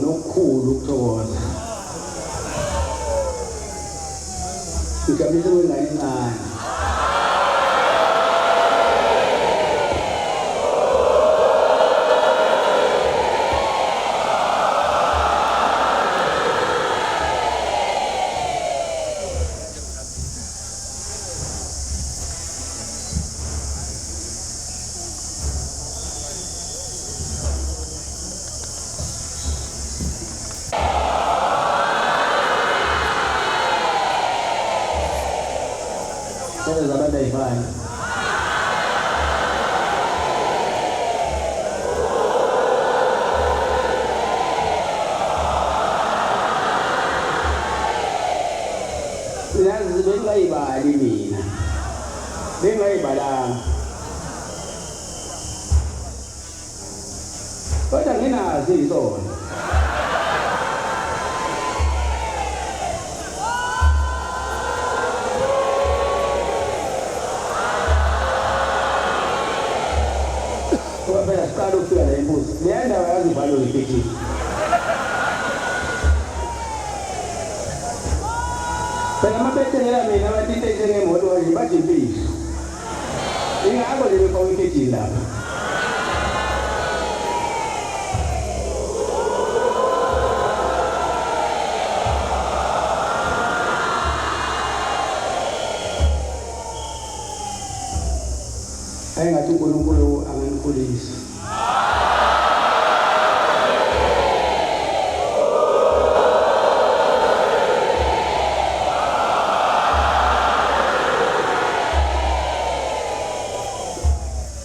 nokukhulu ukuthokoza ngijabulise kwengane encane zabantu ayifani yazi bengayibali mina bengayibalanga kodwa nginazi izona phela siqala ukufika la embuzi leya ndawo yazi ibhalo yiphethi phela amabethengela mina abatiteshe ngemoto kanje bathi imfihlo ingakho nje befaka ikhethini lapha engathi uNkulunkulu anganikhulisa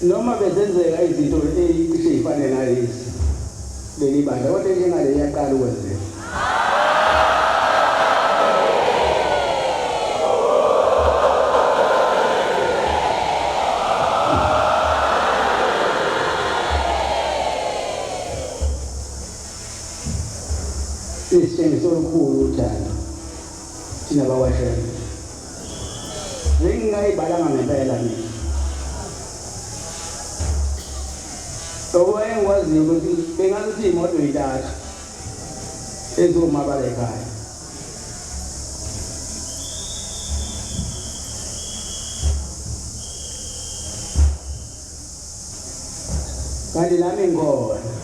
noma bezenzeka izinto ezifana nalezi leli bandla kodwa njengale iyaqala ukwenzeka isitshengiso olukhulu uthando thina bakwashela ngingayibalanga ngempela mina engikwaziyo ukuthi bengathi imoto yintathu ezomabala ekhaya kanti nami ngkhona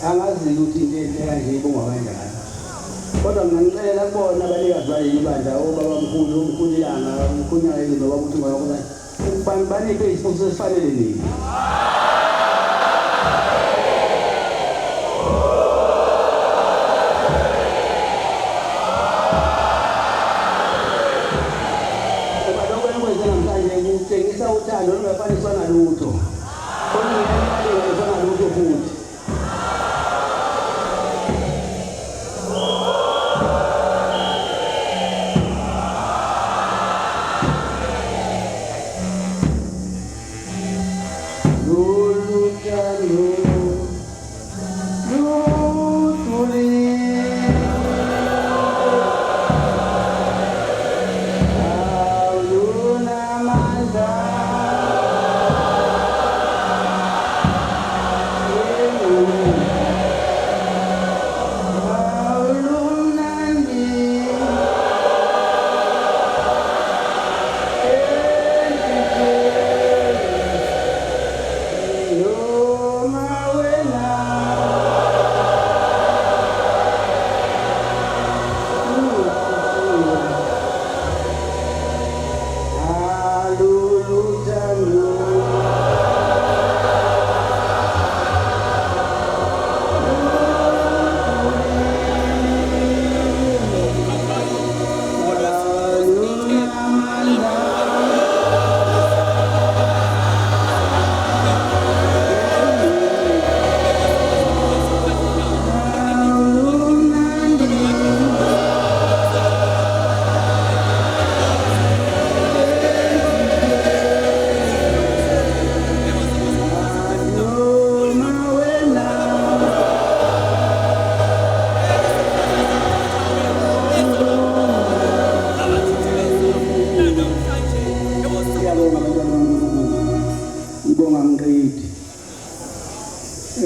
angazi ukuthi into enhle kanje ibongwa kanjani kodwa ngincela kubona abanikazi baleli bandla obaba mkhulu umkhulilanga umkhunyayo noba ukuthi ngakho banike isifundo esifanele nini ngoba lokho enikwenze namhlanje kutshengisa uthando olungafaniswa nalutho olungafaniswa nalutho futhi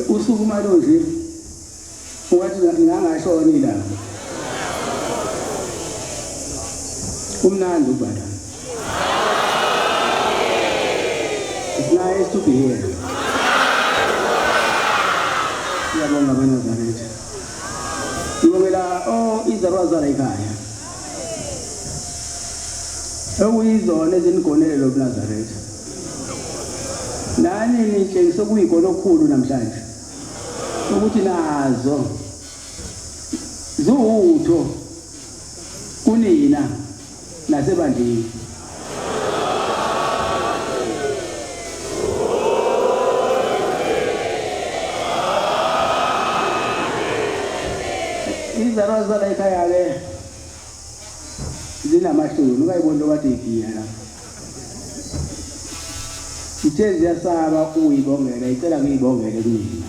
usuku malozi wathi ngangashoni la umnandi ubada it's nice to be here siyabonga beNazaretha ngibongela izarwazana ekhaya okuyizona ezinigonelelo beNazaretha nani nitshengisa kuyigolo okukhulu namhlanje ukuthi nazo zuhutho kunina nasebandleni izarwazana ekhaya ke zinamahloni ungayibona bathi igiya la ithe ziyasaba ukuyibongela icela ngiyibongele kumina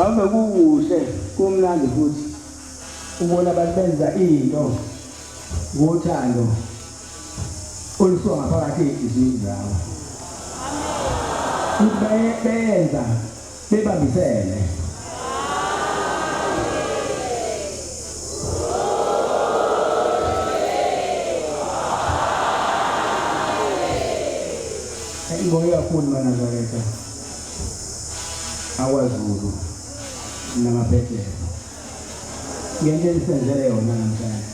ave kuhle kumnandi futhi ubona abantu benza into ngothando olusuka ngaphakathi ezizweni zawo benza bebambisene ngoya kakhulu beNazaretha akwazulu namaphethe ngeke nisenzele yona namhlanje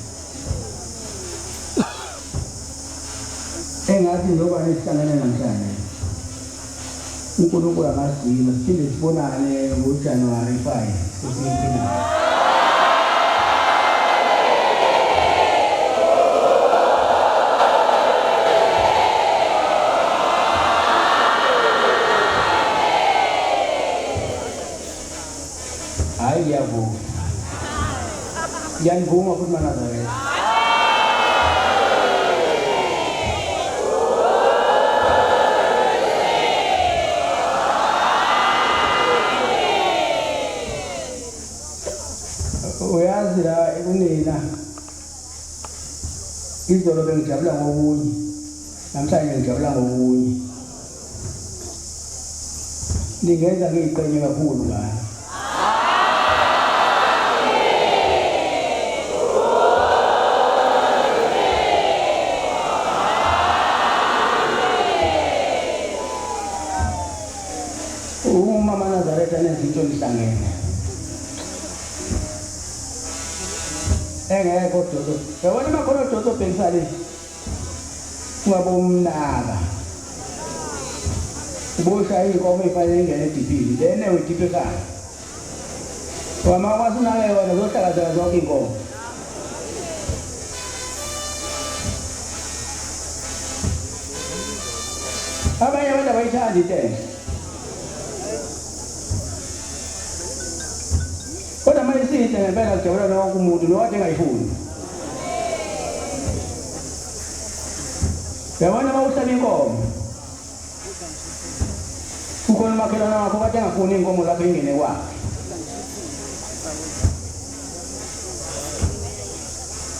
engathi njengoba nisihlangane namhlanje uNkulunkulu akazima siphinde sibonane ngoJanuary 5 sesiphina ngiyavuma ngiyavuma futhi beNazaretha uyazi la kunina izolo bengijabula ngokunye namhlanje ngijabula ngokunye ningenza ngiqenye kakhulu ngani umama Nazaretha nezinto lihlangene engekho dodo yabona makhono dodo bensale ungabomnaka ubosha inkomo ifanele ingene edipini lene udipe kana wama kwasunake wona zohlakaza zonke inkomo abanye abantu abayithandi into kodwa manje sihle ngempela kujabula nonke umuntu nowade engayifuni yabona mawuhlaba inkomo ukhona umakhelwane wakho kade engafuni inkomo lapho ingene kwakhe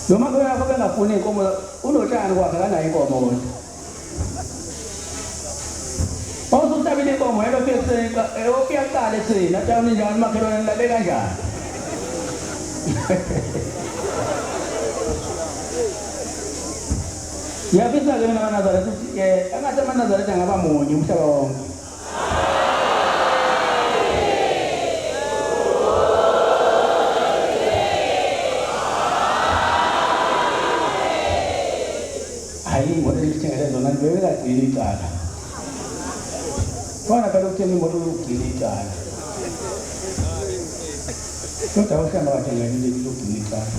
lo makhelwane wakho bengafuni inkomo unotshani kwakhe akanayo inkomo kodwa awusuhlabile inkomo yelo pheseka eyokuyaqala ethina atawuni njani umakhelwane labe kanjani yabisa ke mina beNazaretha ukuthi angathi amaNazaretha ngaba munye umhlaba wonke hayi ngoba lithengele zona libeke kagcina icala kona phela ukutheni imoto ukugcina icala kodwa uhlamba kathengele into lokugcina icala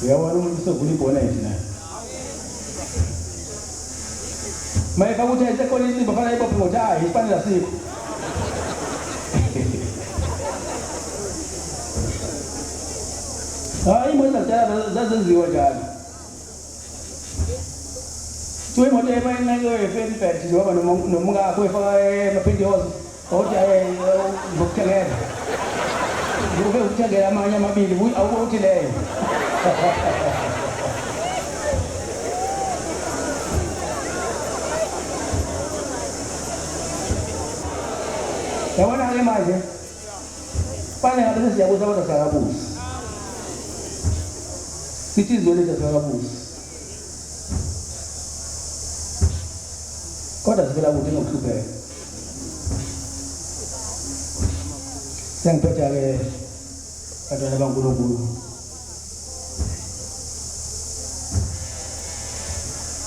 uyabona umuntu usevula ibhonethi naye mayeka ukuthi ayisekhona isimba fanele ayibophe ngokuthi hayi isifanele asikho hayi imoto zakudala zazenziwa njalo imoto ebayinake efenibet njengoba nomkakho efaka emaphindi hosi ojaye ngokuthengela ube uthengela amanye amabili awukuthi leyo yabona ke manje fane ngabe siyabuza kodwa siyakabuza sithi izolo siyakabuza kodwa sivela ukuthi ngokuhlupheka sengiphetha-ke bantwana baNkulunkulu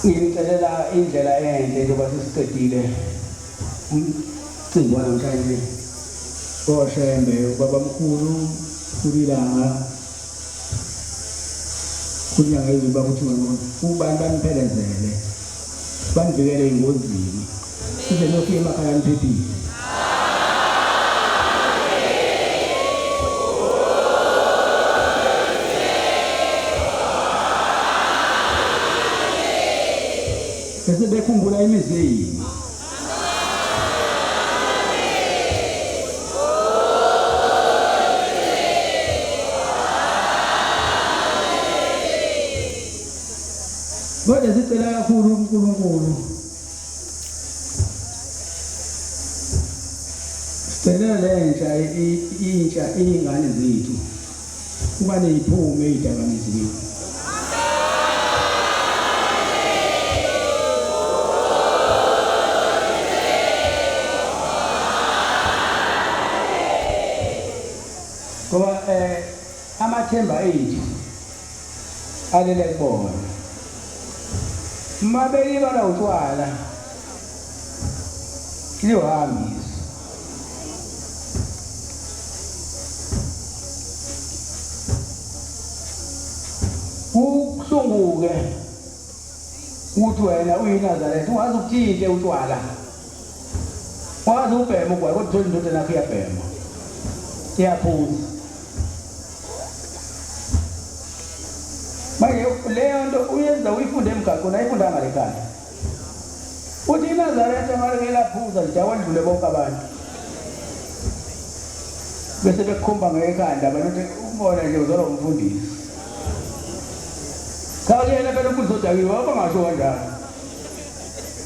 nginicelela indlela enhle njengoba sesiqedile umcimbi wanamhlanje oshembe ubabamkhulu kulilanga kunyanga izulu bakuthi ubani baniphelezele banivikele engozini size nofika emakhaya niphephile bese bekhumbula imizi yenu kodwa sicela kakhulu uNkulunkulu sicela lentsha intsha iy'ngane zethu kuba neyiphume ey'dakamizweni ngoba amathemba ethu alele kubona mabelibala utshwala liyohambisa kuhlunguke ukuthi wena uyinazaretha ungazi ukuthinte utshwala ungazi ubhema ugwayi kodwa uthola indoda nakho iyabhema iyaphuza manje leyo nto uyenza uyifunde emgaqweni ayifundanga lekhaya uthi iNazaretha malike laphuza nje awandlule bonke abantu bese bekukhomba ngekhanda abantu ubona nje uzolo umfundisi kuyena phela umfundisi odakiwe waba ngasho kanjalo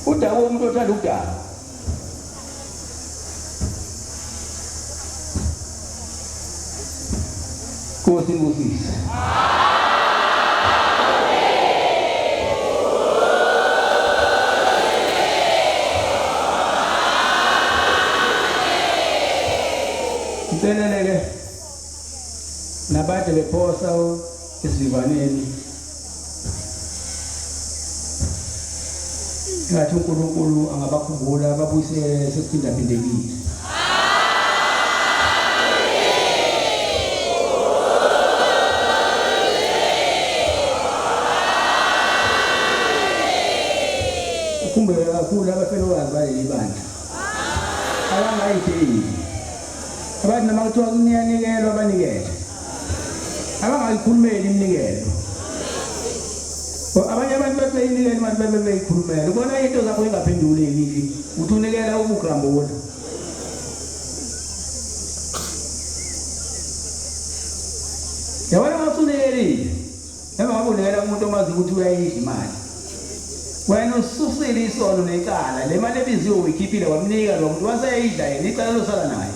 udaba umuntu othanda ukudaba Nkosi ngusisi Nteleleke nabade bephosa esivaneni ngathi uNkulunkulu angabakhumbula babuyisele sesiphinda phindekile kumbe kakhulu abafelokazi baleli bandla abangayitheli abantu noma kuthiwa kuniyanikelwa abanikele abangayikhulumeli iminikelo abanye abantu baseyinikele manje bebeyikhulumela ubona into zakho ingaphenduleki uthi unikela ubugrambola yabona masunekelile emva ngabe unikela umuntu omazi ukuthi uyayidla imali wena ususile isono necala le mali ebiziwe uyikhiphile wamnika lo muntu waseyidla yena icala losala naye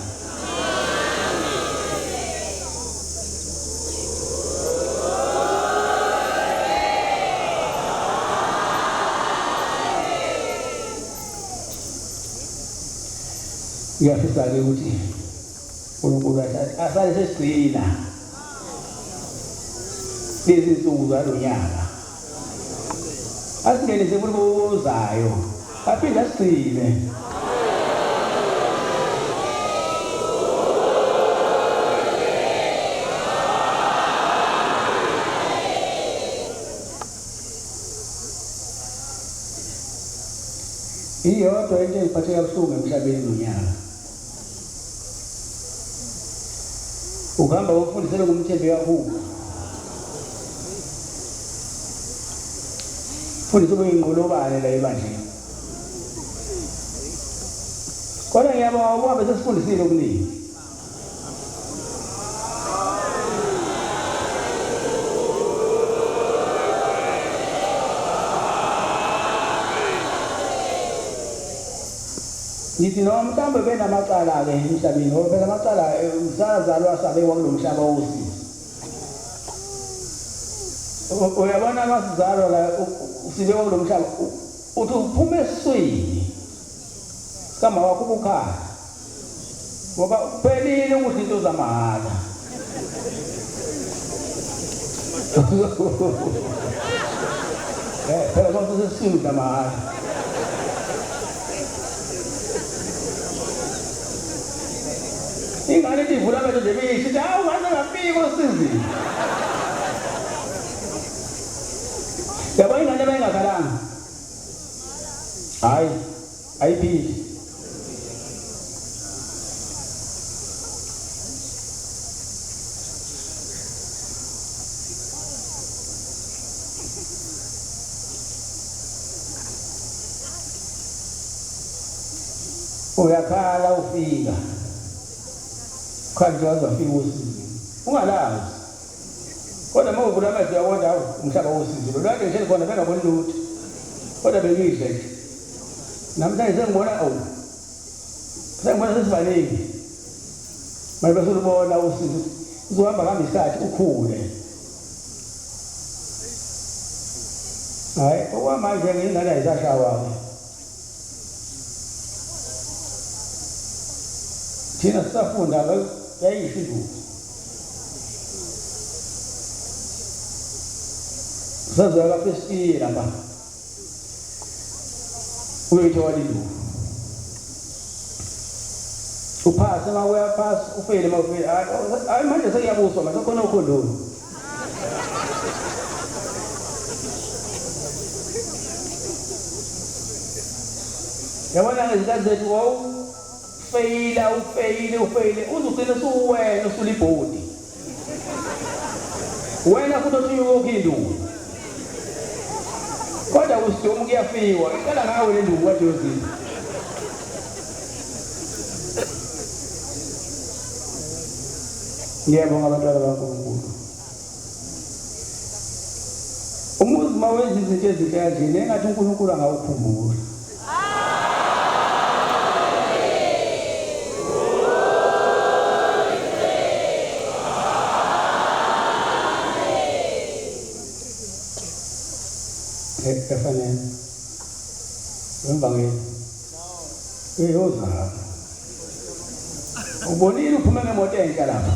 ngiyafisa-ke ukuthi uNkulunkulu asale sesigcina lezi nsuku zalo nyaka asingenise kulozayo aphinde asigcine iyodwa into engiphathe kabuhlungu emhlabeni nonyaka uhamba ufundisele kumthembe kakhulu fundisa ubeyinqolobane la ebandleni kodwa ngiyabonga ukuba bese sifundisile okuningi ngithi noma mhlawumbe benamacala-ke emhlabeni ngoba phela amacala usazalwa sabekwa kulo mhlaba wosizi uyabona masizalwa la usibekwa kulo mhlaba uthi uphume esiswini kama wakho ubukhaya ngoba kuphelile ukuthi into zamahhala phela konke sesiswini zamahhala ingane ivula amehlo nje beyisho ukuthi hawu ngaze ngafika osizini yabo ingane bayingakhalanga hayi ayiphili uyakhala ufika ukhathi wazafika usizi ungalazi kodwa uma uvula amehlo uyabona umhlaba wosizi lo lwakhe nje khona bengaboni lutho kodwa bengihle nje namhlanje sengibona sengibona sesibaningi manje bese ulubona usizi uzohamba kambe isikhathi ukhule hayi okwamanje ngingane ayisashawa thina sisafunda yayisho induku sazoya lapha esitiye lapha uyithola induku uphase uma uyaphasa ufele uma ufele hayi manje sekuyabuswa manje khona ukhondoni yabona ngezikhathi zethu ufeyile uzugcina usuwena usulibhodi wena futhi usuyuka induku kodwa usidomu kuyafiwa iqala ngawe le nduku waJoseph ngiyabonga abantwana bakaNkulunkulu umuzi mawenza izinto ezinhle kanjena engathi uNkulunkulu angawukhumbula efanele wembangeli uyoza ubonile uphume ngemoto entsha lapha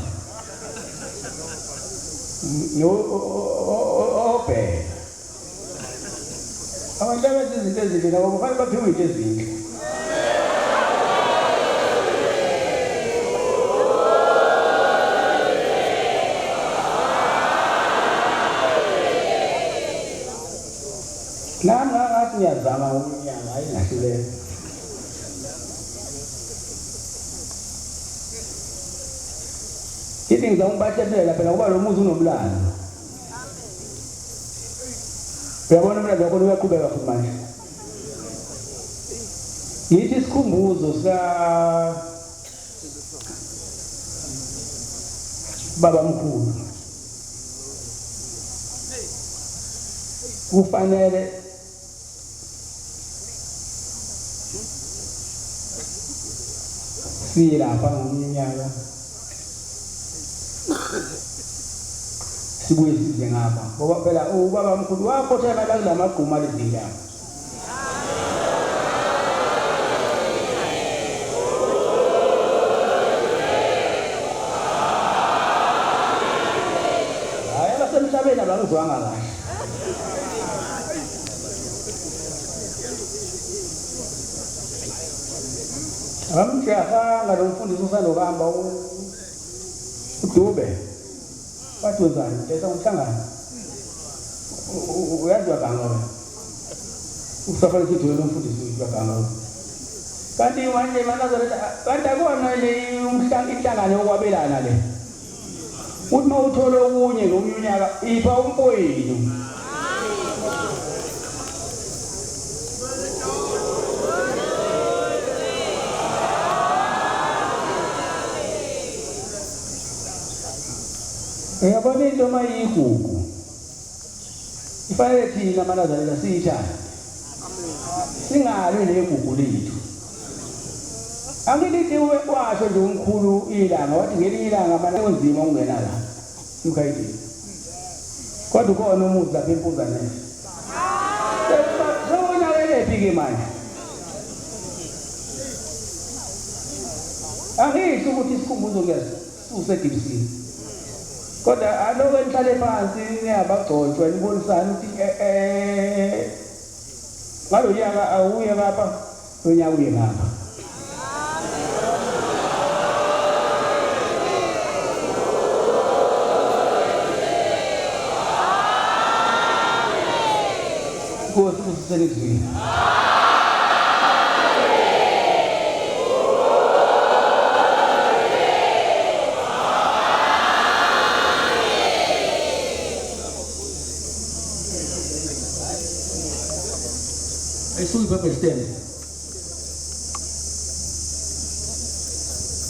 obheka abantu abenza izinto ezinhle nabo kufanele baphiwe izinto ezinhle nami ngathi ngiyazama umnyaka hayi ngahluleka kithi ngizangibashethela phela kuba lo muzi unomlando uyabona umlando wakho uyaqhubeka futhi manje yithi isikhumbuzo sika baba mkhulu kufanele silapha ngomnyaka sibuye size ngapha ngoba phela ubaba mkhulu wakhothela la kulamagquma lezindawo hayi abasemhlabeni abangizwanga kahle abamjaha ngalomfundisi usanokuhamba uDube bathi wenzani lesa umhlangano uyazwa kangaka usafale sithi lo mfundisi uyazwa kangaka kanti manje manazoletha kanti akona le inhlangano yokwabelana le uthi mawuthola okunye ngomnyaka ipha umpoyilo Uyabona into mayigugu ifanele thina manazaleka siyithanda singalwe negugu lethu angilithi washo nje umkhulu ilanga wathi ngelinye ilanga mana kunzima ukungena la emkhayeni kodwa khona umuzi lapha empuza nene sewona welephi ke manje angisho ukuthi isikhumbuzo kuyasuse edibisini kodwa aloku nihlale phansi niyabagcotshwa nibonisana ukuthi ngalo nyaka awuye ngapha lonyaka uye ngapha Nkosi kusisebenzile Sul Papa Stelle.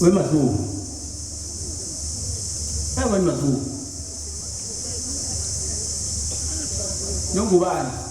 Where must go? I went must go. Don't go by.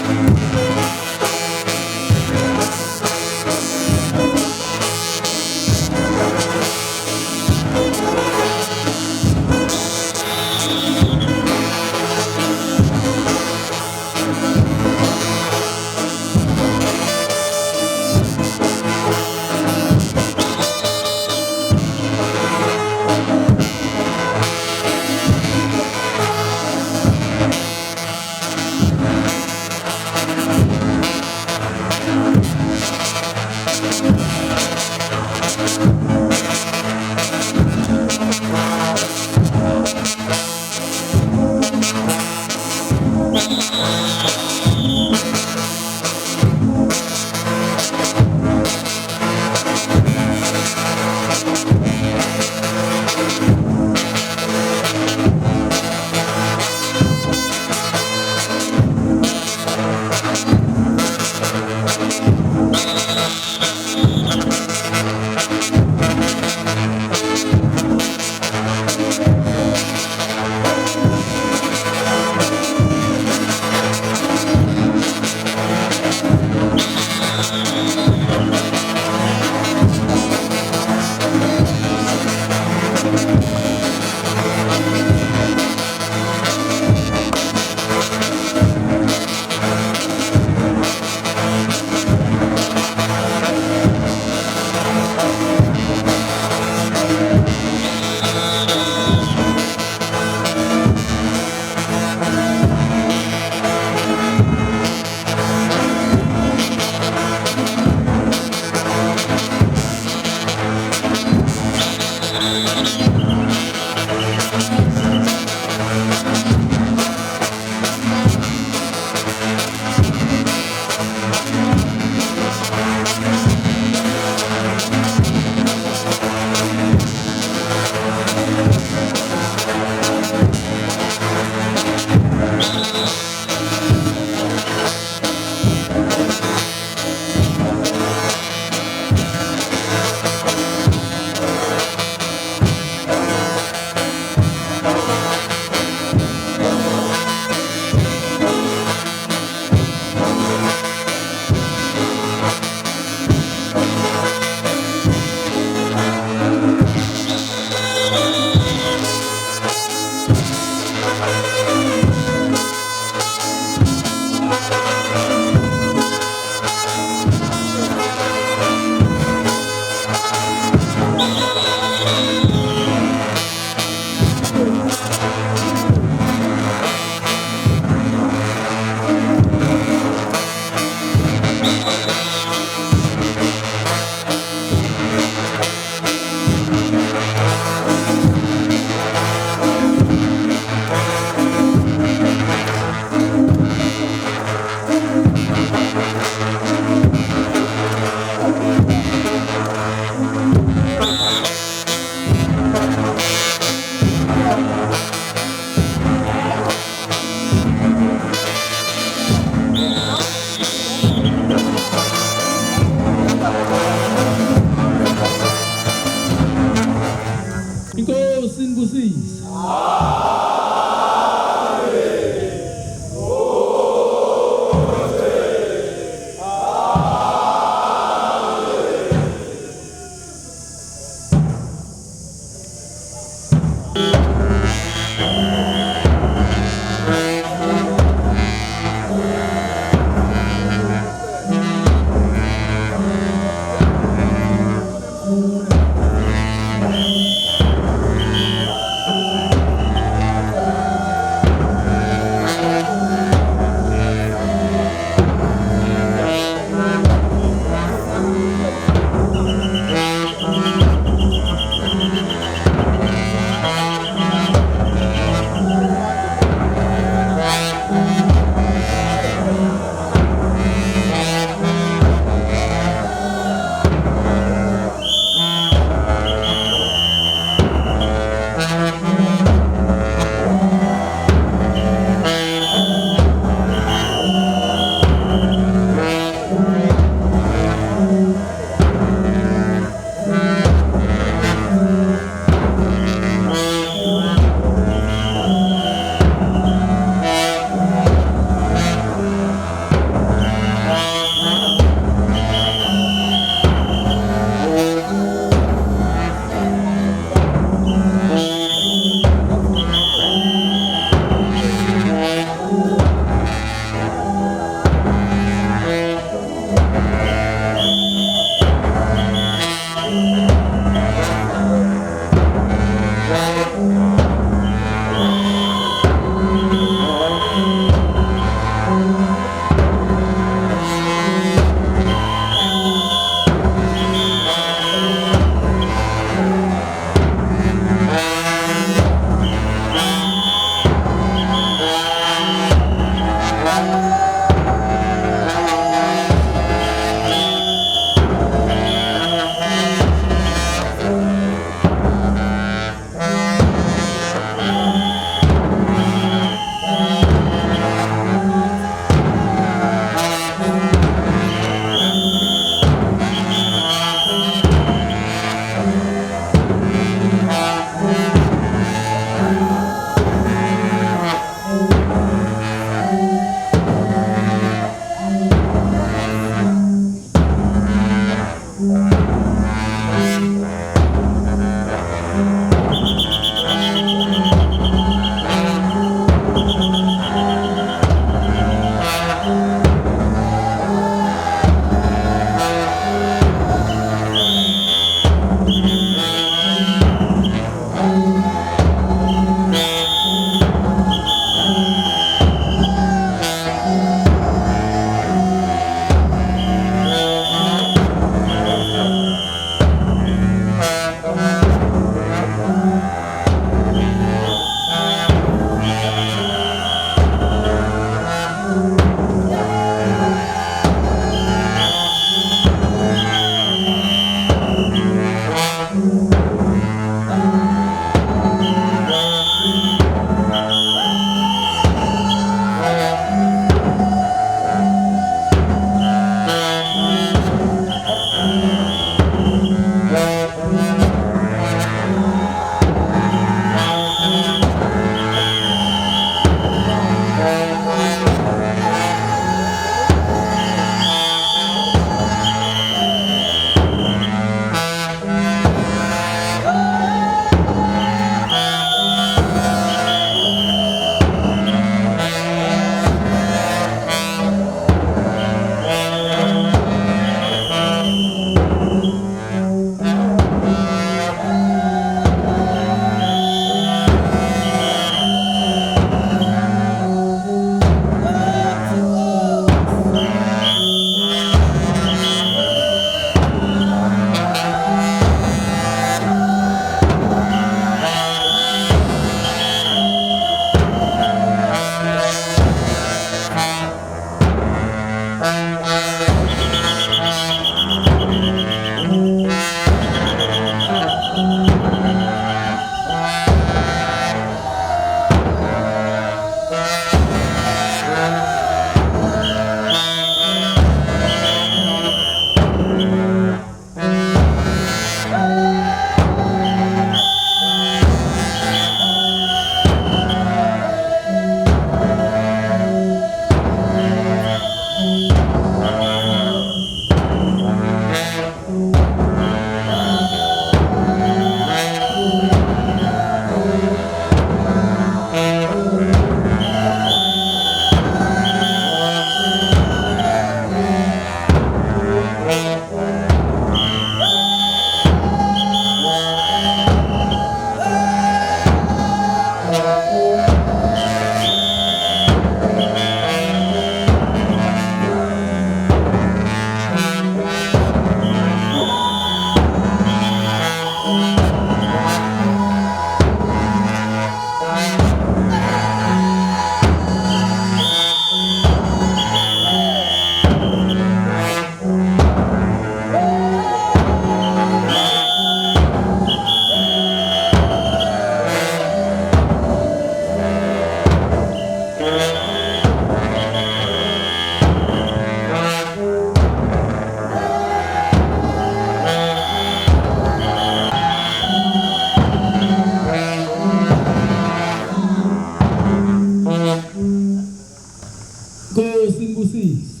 simbusise.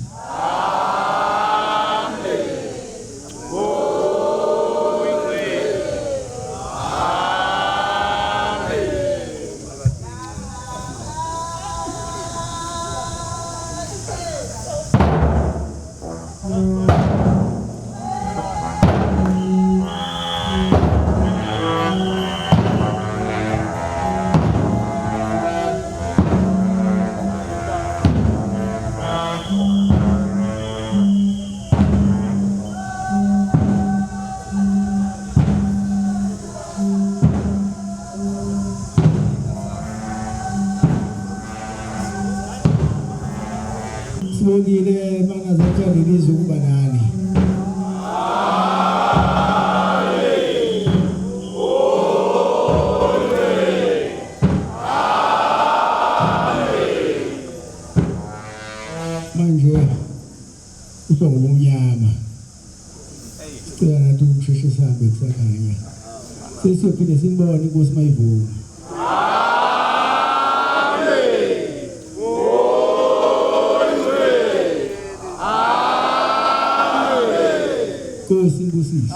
Sibongile mana zatshani lizukuba nani. Manje usongo bomnyama. Sicela nathi ukusheshe sihambe kusakhanya. Sesiyophinde simbone inkosi mayivuma. Inkosi imbusise.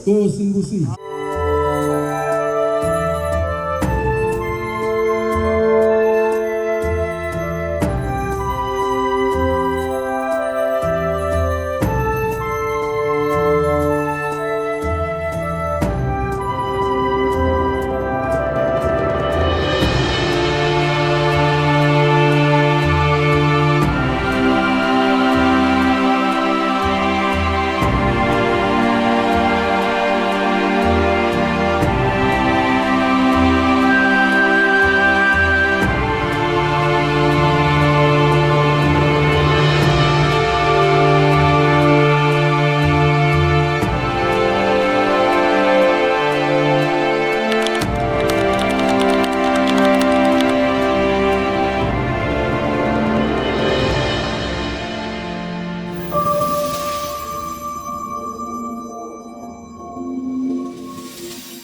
Inkosi imbusise.